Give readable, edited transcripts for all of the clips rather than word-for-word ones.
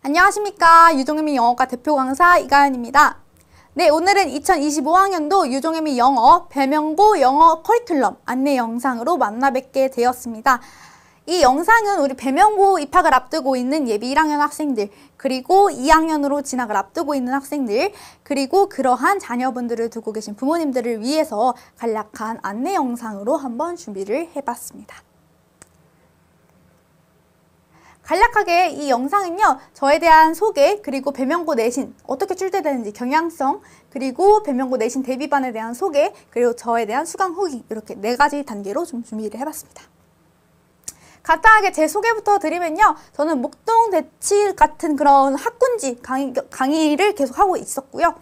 안녕하십니까. 유종의미 영어과 대표 강사 이가연입니다. 네, 오늘은 2025학년도 유종의미 영어 배명고 영어 커리큘럼 안내 영상으로 만나 뵙게 되었습니다. 이 영상은 우리 배명고 입학을 앞두고 있는 예비 1학년 학생들, 그리고 2학년으로 진학을 앞두고 있는 학생들, 그리고 그러한 자녀분들을 두고 계신 부모님들을 위해서 간략한 안내 영상으로 한번 준비를 해봤습니다. 간략하게 이 영상은요, 저에 대한 소개, 그리고 배명고 내신 어떻게 출제되는지 경향성, 그리고 배명고 내신 대비반에 대한 소개, 그리고 저에 대한 수강 후기, 이렇게 4가지 단계로 좀 준비를 해봤습니다. 간단하게 제 소개부터 드리면요, 저는 목동대치 같은 그런 학군지 강의를 계속 하고 있었고요.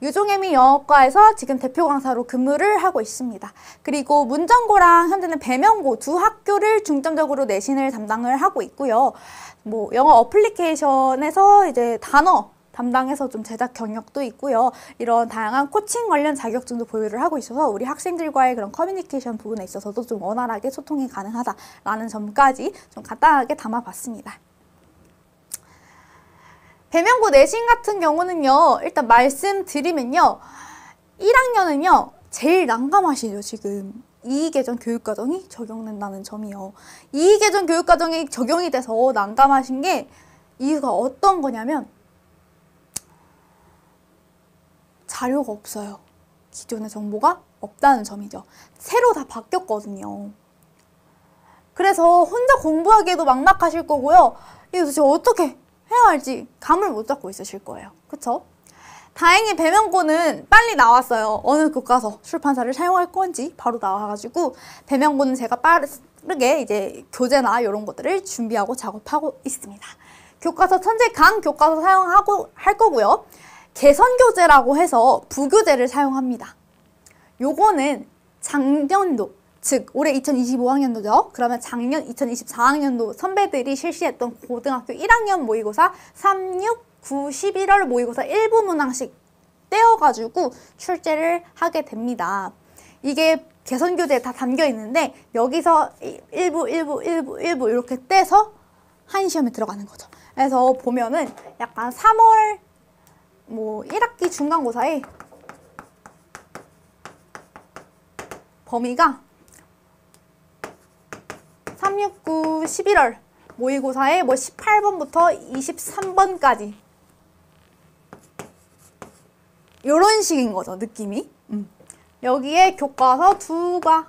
유종의미 영어과에서 지금 대표 강사로 근무를 하고 있습니다. 그리고 문정고랑 현재는 배명고 두 학교를 중점적으로 내신을 담당을 하고 있고요. 영어 어플리케이션에서 이제 단어 담당해서 좀 제작 경력도 있고요. 이런 다양한 코칭 관련 자격증도 보유를 하고 있어서 우리 학생들과의 그런 커뮤니케이션 부분에 있어서도 좀 원활하게 소통이 가능하다라는 점까지 좀 간단하게 담아봤습니다. 배명고 내신 같은 경우는요, 일단 말씀드리면요, 1학년은요, 제일 난감하시죠, 지금. 이의개정 교육과정이 적용된다는 점이요. 이의개정 교육과정이 적용이 돼서 난감하신 게 이유가 어떤 거냐면, 자료가 없어요. 기존의 정보가 없다는 점이죠. 새로 다 바뀌었거든요. 그래서 혼자 공부하기에도 막막하실 거고요. 이거 도대체 어떻게 해야 할지 감을 못 잡고 있으실 거예요. 그쵸? 다행히 배명고는 빨리 나왔어요. 어느 교과서 출판사를 사용할 건지 바로 나와가지고 배명고는 제가 빠르게 이제 교재나 이런 것들을 준비하고 작업하고 있습니다. 교과서 천재강 교과서 사용하고 할 거고요. 개선교재라고 해서 부교재를 사용합니다. 요거는 작년도, 즉 올해 2025학년도죠. 그러면 작년 2024학년도 선배들이 실시했던 고등학교 1학년 모의고사 3, 6, 9, 11월 모의고사 일부 문항씩 떼어가지고 출제를 하게 됩니다. 이게 개선교재에 다 담겨 있는데 여기서 일부 이렇게 떼서 한 시험에 들어가는 거죠. 그래서 보면은 약간 3월 1학기 중간고사에 범위가 3, 6, 9, 11월 모의고사에 18번부터 23번까지 요런 식인 거죠, 느낌이. 여기에 교과서 2가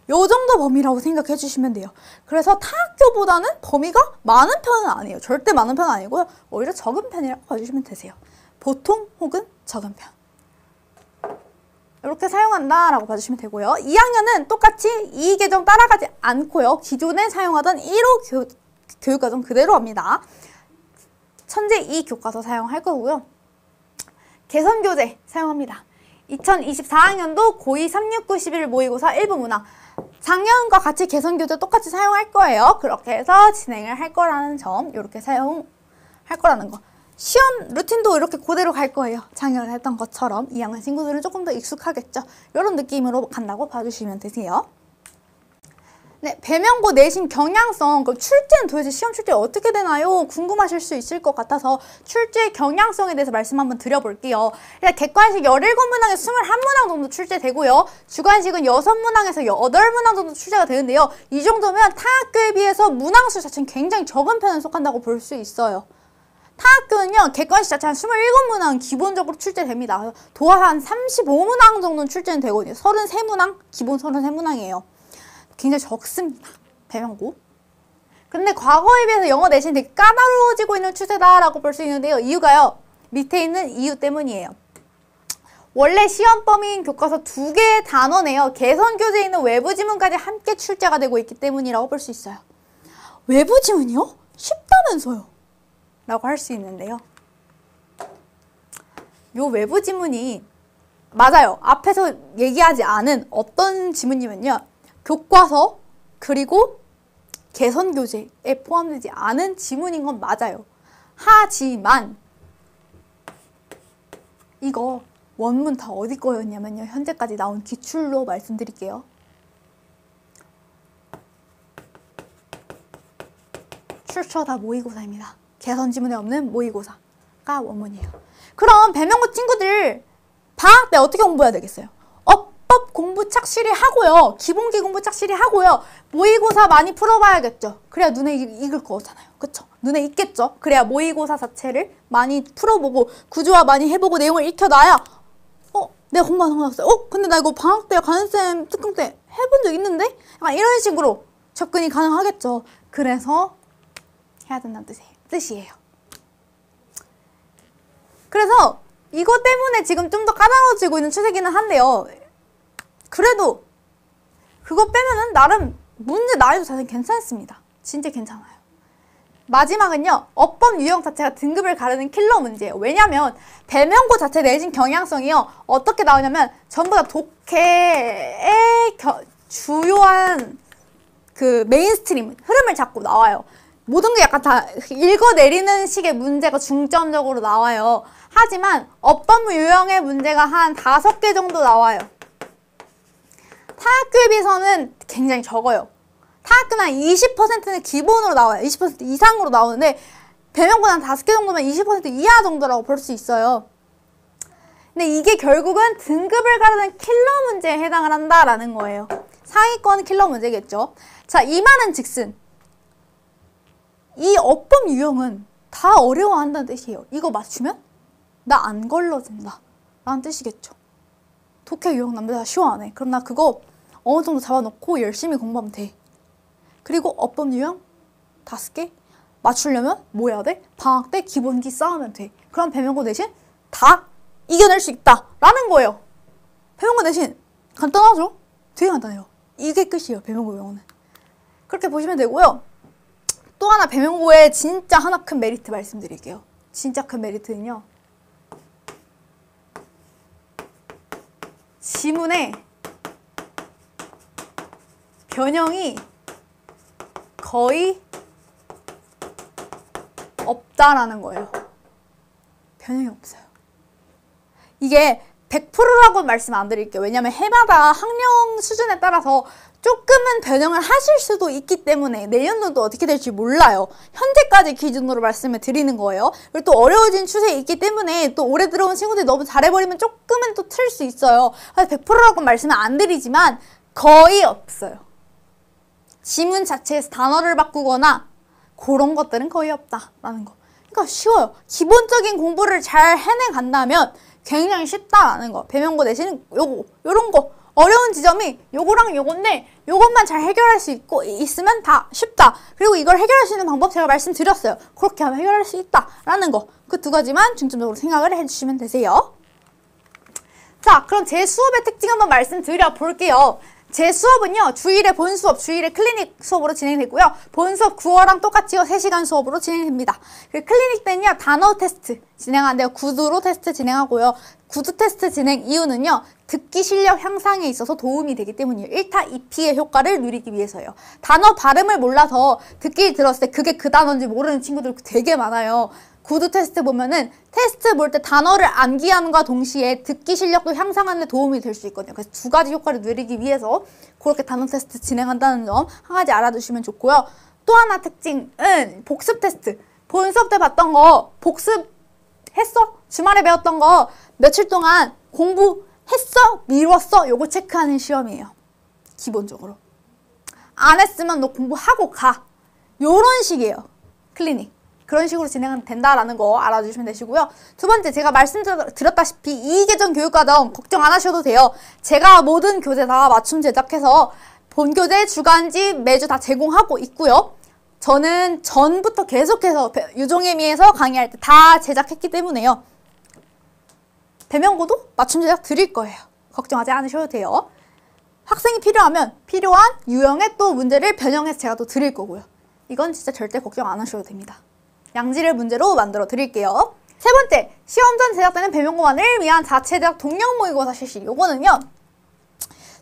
요 정도 범위라고 생각해 주시면 돼요. 그래서 타 학교보다는 범위가 많은 편은 아니에요. 절대 많은 편은 아니고요. 오히려 적은 편이라고 봐주시면 되세요. 보통 혹은 적은 편. 이렇게 사용한다라고 봐주시면 되고요. 2학년은 똑같이 이의개정 따라가지 않고요. 기존에 사용하던 1호 교육과정 그대로 합니다. 천재 2 교과서 사용할 거고요. 개선교재 사용합니다. 2024학년도 고2 3, 6, 9, 11 모의고사 일부 문항. 작년과 같이 개선교재 똑같이 사용할 거예요. 그렇게 해서 진행을 할 거라는 점, 이렇게 사용할 거라는 거. 시험 루틴도 이렇게 그대로 갈 거예요. 작년에 했던 것처럼. 2학년 친구들은 조금 더 익숙하겠죠. 이런 느낌으로 간다고 봐주시면 되세요. 네, 배명고 내신 경향성, 그럼 출제는 도대체 시험 출제 어떻게 되나요? 궁금하실 수 있을 것 같아서 출제 경향성에 대해서 말씀 한번 드려볼게요. 일단 객관식 17문항에서 21문항 정도 출제되고요. 주관식은 6문항에서 8문항 정도 출제가 되는데요. 이 정도면 타 학교에 비해서 문항수 자체는 굉장히 적은 편에 속한다고 볼 수 있어요. 타 학교는요, 객관식 자체 한 27문항 기본적으로 출제됩니다. 도하 한 35문항 정도는 출제는 되거든요. 33문항? 기본 33문항이에요. 굉장히 적습니다. 배명고. 근데 과거에 비해서 영어 내신이 되게 까다로워지고 있는 추세다라고 볼 수 있는데요. 이유가요, 밑에 있는 이유 때문이에요. 원래 시험 범위인 교과서 2개의 단원에요. 개선 교재에 있는 외부 지문까지 함께 출제가 되고 있기 때문이라고 볼 수 있어요. 외부 지문이요? 쉽다면서요? 라고 할 수 있는데요. 요 외부 지문이 맞아요. 앞에서 얘기하지 않은 어떤 지문이면요, 교과서 그리고 개선 교재에 포함되지 않은 지문인 건 맞아요. 하지만 이거 원문 다 어디 거였냐면요, 현재까지 나온 기출로 말씀드릴게요. 출처 다 모의고사입니다. 개선 지문에 없는 모의고사가 원문이에요. 그럼 배명고 친구들 방학 때 어떻게 공부해야 되겠어요? 어법 공부 착실히 하고요. 기본기 공부 착실히 하고요. 모의고사 많이 풀어봐야겠죠. 그래야 눈에 익을 거잖아요. 그쵸? 눈에 익겠죠? 그래야 모의고사 자체를 많이 풀어보고 구조화 많이 해보고 내용을 익혀놔야 내가 공부 안 하고 나왔어요. 근데 나 이거 방학 때 가는쌤 특강 때 해본 적 있는데? 약간 이런 식으로 접근이 가능하겠죠. 그래서 해야 된다는 뜻이에요. 그래서 이것 때문에 지금 좀 더 까다로워지고 있는 추세기는 한데요. 그래도 그거 빼면은 나름 문제 난이도 자체는 괜찮습니다. 진짜 괜찮아요. 마지막은요. 어법 유형 자체가 등급을 가르는 킬러 문제예요. 왜냐면 배명고 자체 내신 경향성이요. 어떻게 나오냐면 전부 다 독해의 주요한 그 메인스트림 흐름을 잡고 나와요. 모든 게 약간 다 읽어내리는 식의 문제가 중점적으로 나와요. 하지만 어법 유형의 문제가 한 5개 정도 나와요. 타학교에 비해서는 굉장히 적어요. 타학교는 한 20%는 기본으로 나와요. 20% 이상으로 나오는데 배명고는 한 5개 정도면 20% 이하 정도라고 볼 수 있어요. 근데 이게 결국은 등급을 가르는 킬러 문제에 해당을 한다라는 거예요. 상위권 킬러 문제겠죠. 자, 이 말은 즉슨 이 어법 유형은 다 어려워한다는 뜻이에요. 이거 맞추면 나 안 걸러진다 라는 뜻이겠죠. 독해 유형 남들 쉬워 안 해. 그럼 나 그거 어느 정도 잡아놓고 열심히 공부하면 돼. 그리고 어법 유형 5개 맞추려면 뭐 해야 돼? 방학 때 기본기 쌓으면 돼. 그럼 배명고 대신 다 이겨낼 수 있다 라는 거예요. 배명고 대신 간단하죠? 되게 간단해요. 이게 끝이에요. 배명고 유형은. 그렇게 보시면 되고요. 또 하나 배명고의 진짜 하나 큰 메리트 말씀드릴게요. 진짜 큰 메리트는요. 지문에 변형이 거의 없다라는 거예요. 변형이 없어요. 이게 100%라고 말씀 안 드릴게요. 왜냐면 해마다 학령 수준에 따라서 조금은 변형을 하실 수도 있기 때문에 내년도도 어떻게 될지 몰라요. 현재까지 기준으로 말씀을 드리는 거예요. 그리고 또 어려워진 추세에 있기 때문에 또 올해 들어온 친구들이 너무 잘해버리면 조금은 또 틀 수 있어요. 100%라고 말씀을 안 드리지만 거의 없어요. 지문 자체에서 단어를 바꾸거나 그런 것들은 거의 없다라는 거. 그러니까 쉬워요. 기본적인 공부를 잘 해내간다면 굉장히 쉽다라는 거. 배명고 대신 요런 거 어려운 지점이 요거랑 요건데 요것만 잘 해결할 수 있으면 다 쉽다. 그리고 이걸 해결할 수 있는 방법 제가 말씀드렸어요. 그렇게 하면 해결할 수 있다라는 거. 그 2가지만 중점적으로 생각을 해주시면 되세요. 자, 그럼 제 수업의 특징 한번 말씀드려 볼게요. 제 수업은요. 주일에 본수업, 주일에 클리닉 수업으로 진행되고요. 본수업 9월랑 똑같이요. 3시간 수업으로 진행됩니다. 그리고 클리닉 때는요. 단어 테스트 진행하는데요. 구두로 테스트 진행하고요. 구두 테스트 진행 이유는요. 듣기 실력 향상에 있어서 도움이 되기 때문이에요. 1타 2피의 효과를 누리기 위해서요. 단어 발음을 몰라서 듣기 들었을 때 그게 그 단어인지 모르는 친구들 되게 많아요. 구두 테스트 보면은 테스트 볼 때 단어를 암기함과 동시에 듣기 실력도 향상하는 데 도움이 될 수 있거든요. 그래서 2가지 효과를 누리기 위해서 그렇게 단어 테스트 진행한다는 점 한 가지 알아두시면 좋고요. 또 하나 특징은 복습 테스트. 본 수업 때 봤던 거 복습했어? 주말에 배웠던 거 며칠 동안 공부했어? 미뤘어? 요거 체크하는 시험이에요. 기본적으로. 안 했으면 너 공부하고 가. 요런 식이에요. 클리닉. 그런 식으로 진행은 된다라는 거 알아주시면 되시고요. 2번째, 제가 말씀드렸다시피 이계정 교육과정 걱정 안 하셔도 돼요. 제가 모든 교재 다 맞춤 제작해서 본교재, 주간지 매주 다 제공하고 있고요. 저는 전부터 계속해서 유종의미에서 강의할 때 다 제작했기 때문에요. 배명고도 맞춤 제작 드릴 거예요. 걱정하지 않으셔도 돼요. 학생이 필요하면 필요한 유형의 또 문제를 변형해서 제가 또 드릴 거고요. 이건 진짜 절대 걱정 안 하셔도 됩니다. 양질의 문제로 만들어 드릴게요. 3번째, 시험 전 제작되는 배명고만을 위한 자체 제작 동영 모의고사 실시. 요거는요.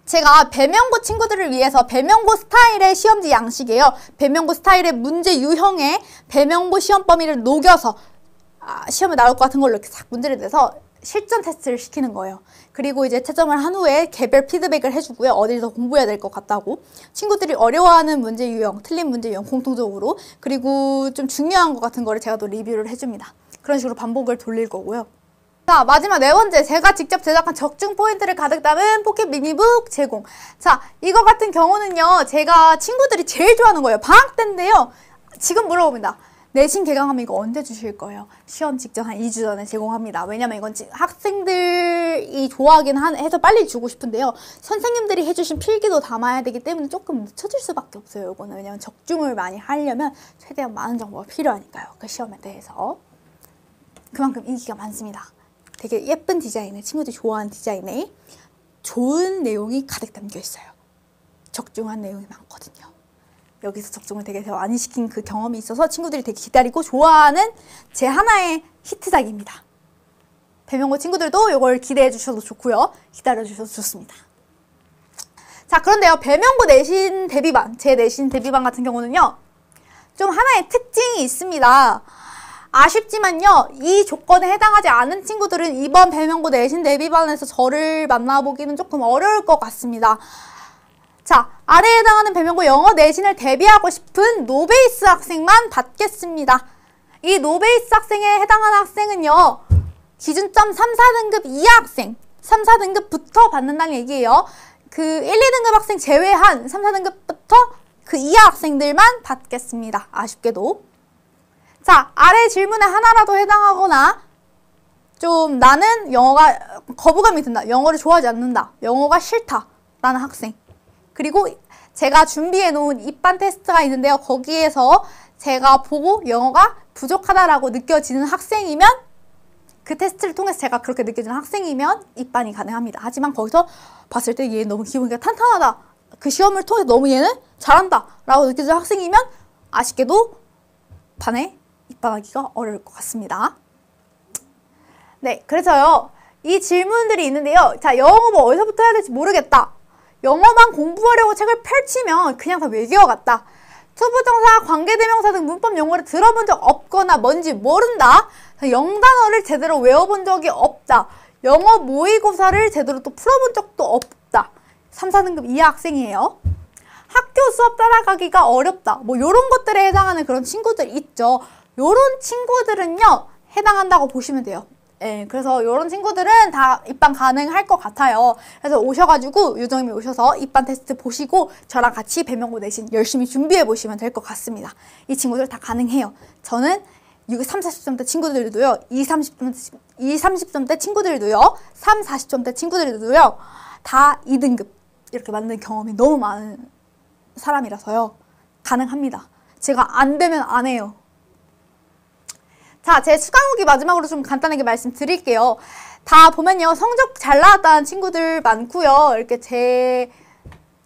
제가 배명고 친구들을 위해서 배명고 스타일의 시험지 양식이에요. 배명고 스타일의 문제 유형에 배명고 시험 범위를 녹여서 시험에 나올 것 같은 걸로 이렇게 싹 문제를 내서 실전 테스트를 시키는 거예요. 그리고 이제 채점을 한 후에 개별 피드백을 해주고요. 어디를 더 공부해야 될 것 같다고. 친구들이 어려워하는 문제 유형, 틀린 문제 유형 공통적으로. 그리고 좀 중요한 것 같은 거를 제가 또 리뷰를 해줍니다. 그런 식으로 반복을 돌릴 거고요. 자, 마지막 네 번째, 제가 직접 제작한 적중 포인트를 가득 담은 포켓 미니북 제공. 자, 이거 같은 경우는요, 제가 친구들이 제일 좋아하는 거예요. 방학 때인데요. 지금 물어봅니다. 내신 개강하면 이거 언제 주실 거예요? 시험 직전 한 2주 전에 제공합니다. 왜냐면 이건 학생들이 좋아하긴 해서 빨리 주고 싶은데요. 선생님들이 해주신 필기도 담아야 되기 때문에 조금 늦춰질 수밖에 없어요. 이거는 왜냐면 적중을 많이 하려면 최대한 많은 정보가 필요하니까요. 그 시험에 대해서. 그만큼 인기가 많습니다. 되게 예쁜 디자인에, 친구들이 좋아하는 디자인에 좋은 내용이 가득 담겨 있어요. 적중한 내용이 많거든요. 여기서 적중을 되게 많이 시킨 그 경험이 있어서 친구들이 되게 기다리고 좋아하는 제 하나의 히트작입니다. 배명고 친구들도 이걸 기대해 주셔도 좋고요. 기다려 주셔도 좋습니다. 자, 그런데요. 배명고 내신 대비반, 제 내신 대비반 같은 경우는요. 좀 하나의 특징이 있습니다. 아쉽지만요. 이 조건에 해당하지 않은 친구들은 이번 배명고 내신 대비반에서 저를 만나보기는 조금 어려울 것 같습니다. 자, 아래에 해당하는 배명고 영어 내신을 대비하고 싶은 노베이스 학생만 받겠습니다. 이 노베이스 학생에 해당하는 학생은요. 기준점 3, 4등급 이하 학생, 3, 4등급부터 받는다는 얘기예요. 그 1, 2등급 학생 제외한 3, 4등급부터 그 이하 학생들만 받겠습니다. 아쉽게도. 자, 아래 질문에 하나라도 해당하거나 좀 나는 영어가 거부감이 든다. 영어를 좋아하지 않는다. 영어가 싫다. 라는 학생. 그리고 제가 준비해 놓은 입반 테스트가 있는데요. 거기에서 제가 보고 영어가 부족하다라고 느껴지는 학생이면 그 테스트를 통해서 제가 그렇게 느껴지는 학생이면 입반이 가능합니다. 하지만 거기서 봤을 때 얘 너무 기분이 탄탄하다. 그 시험을 통해서 너무 얘는 잘한다. 라고 느껴지는 학생이면 아쉽게도 반에 입반하기가 어려울 것 같습니다. 네, 그래서요. 이 질문들이 있는데요. 자, 영어 공부 어디서부터 해야 될지 모르겠다. 영어만 공부하려고 책을 펼치면 그냥 다 외계어 같다. 투부정사, 관계대명사 등 문법 용어를 들어본 적 없거나 뭔지 모른다. 영단어를 제대로 외워본 적이 없다. 영어 모의고사를 제대로 또 풀어본 적도 없다. 3, 4등급 이하 학생이에요. 학교 수업 따라가기가 어렵다. 뭐 요런 것들에 해당하는 그런 친구들 있죠. 요런 친구들은요. 해당한다고 보시면 돼요. 예, 그래서 이런 친구들은 다 입반 가능할 것 같아요. 그래서 오셔가지고 요정님이 오셔서 입반 테스트 보시고 저랑 같이 배명고 내신 열심히 준비해 보시면 될 것 같습니다. 이 친구들 다 가능해요. 저는 3, 40점대 친구들도요. 2, 30점대 친구들도요. 3, 40점대 친구들도요. 다 2등급 이렇게 만든 경험이 너무 많은 사람이라서요. 가능합니다. 제가 안 되면 안 해요. 자, 제 수강 후기 마지막으로 좀 간단하게 말씀드릴게요. 다 보면요. 성적 잘 나왔다는 친구들 많고요. 이렇게 제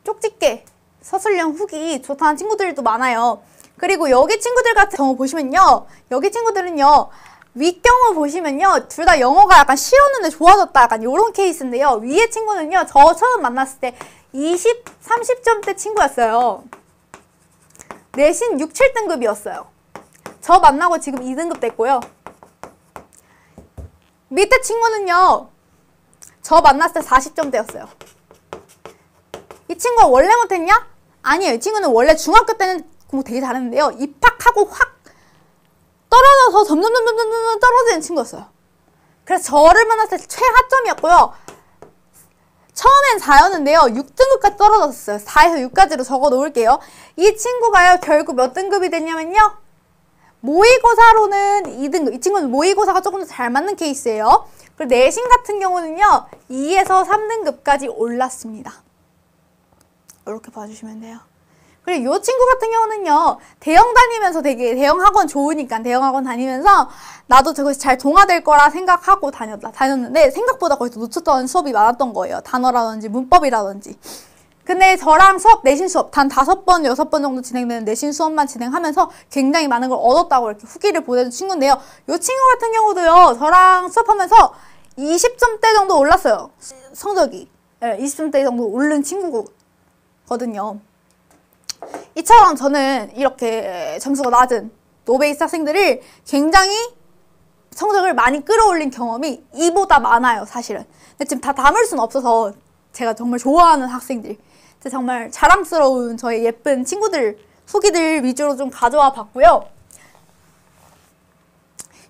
쪽집게 서술형 후기 좋다는 친구들도 많아요. 그리고 여기 친구들 같은 경우 보시면요. 여기 친구들은요. 윗경우 보시면요. 둘 다 영어가 약간 싫었는데 좋아졌다. 약간 요런 케이스인데요. 위에 친구는요. 저 처음 만났을 때 20, 30점대 친구였어요. 내신 6, 7등급이었어요. 저 만나고 지금 2등급 됐고요. 밑에 친구는요. 저 만났을 때 40점대였어요. 이 친구가 원래 못했냐? 아니에요. 이 친구는 원래 중학교 때는 공부 되게 잘했는데요. 입학하고 확 떨어져서 점점 떨어지는 친구였어요. 그래서 저를 만났을 때 최하점이었고요. 처음엔 4였는데요. 6등급까지 떨어졌어요. 4에서 6까지로 적어 놓을게요. 이 친구가요. 결국 몇 등급이 됐냐면요. 모의고사로는 2등급. 이 친구는 모의고사가 조금 더 잘 맞는 케이스예요. 그리고 내신 같은 경우는요. 2에서 3등급까지 올랐습니다. 이렇게 봐주시면 돼요. 그리고 이 친구 같은 경우는요. 대형 다니면서 되게 대형 학원 좋으니까 대형 학원 다니면서 나도 저것이 잘 동화될 거라 생각하고 다녔는데 생각보다 거기서 놓쳤던 수업이 많았던 거예요. 단어라든지 문법이라든지. 근데 저랑 내신 수업 단 5번, 6번 정도 진행되는 내신 수업만 진행하면서 굉장히 많은 걸 얻었다고 이렇게 후기를 보내준 친구인데요. 이 친구 같은 경우도요. 저랑 수업하면서 20점대 정도 올랐어요. 성적이. 네, 20점대 정도 오른 친구거든요. 이처럼 저는 이렇게 점수가 낮은 노베이스 학생들을 굉장히 성적을 많이 끌어올린 경험이 이보다 많아요, 사실은. 근데 지금 다 담을 수는 없어서 제가 정말 좋아하는 학생들, 정말 자랑스러운 저의 예쁜 친구들, 후기들 위주로 좀 가져와 봤고요.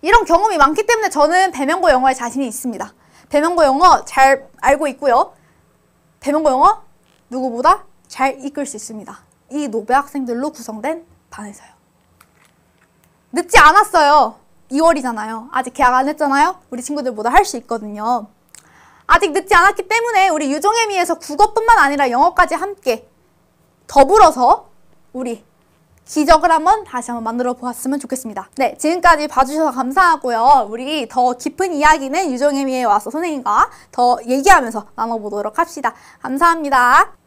이런 경험이 많기 때문에 저는 배명고 영어에 자신이 있습니다. 배명고 영어 잘 알고 있고요. 배명고 영어 누구보다 잘 이끌 수 있습니다. 이 노베 학생들로 구성된 반에서요. 늦지 않았어요. 2월이잖아요. 아직 계약 안 했잖아요. 우리 친구들보다 할 수 있거든요. 아직 늦지 않았기 때문에 우리 유종애미에서 국어뿐만 아니라 영어까지 함께 더불어서 우리 기적을 다시 한번 만들어 보았으면 좋겠습니다. 네, 지금까지 봐주셔서 감사하고요. 우리 더 깊은 이야기는 유종애미에 와서 선생님과 더 얘기하면서 나눠보도록 합시다. 감사합니다.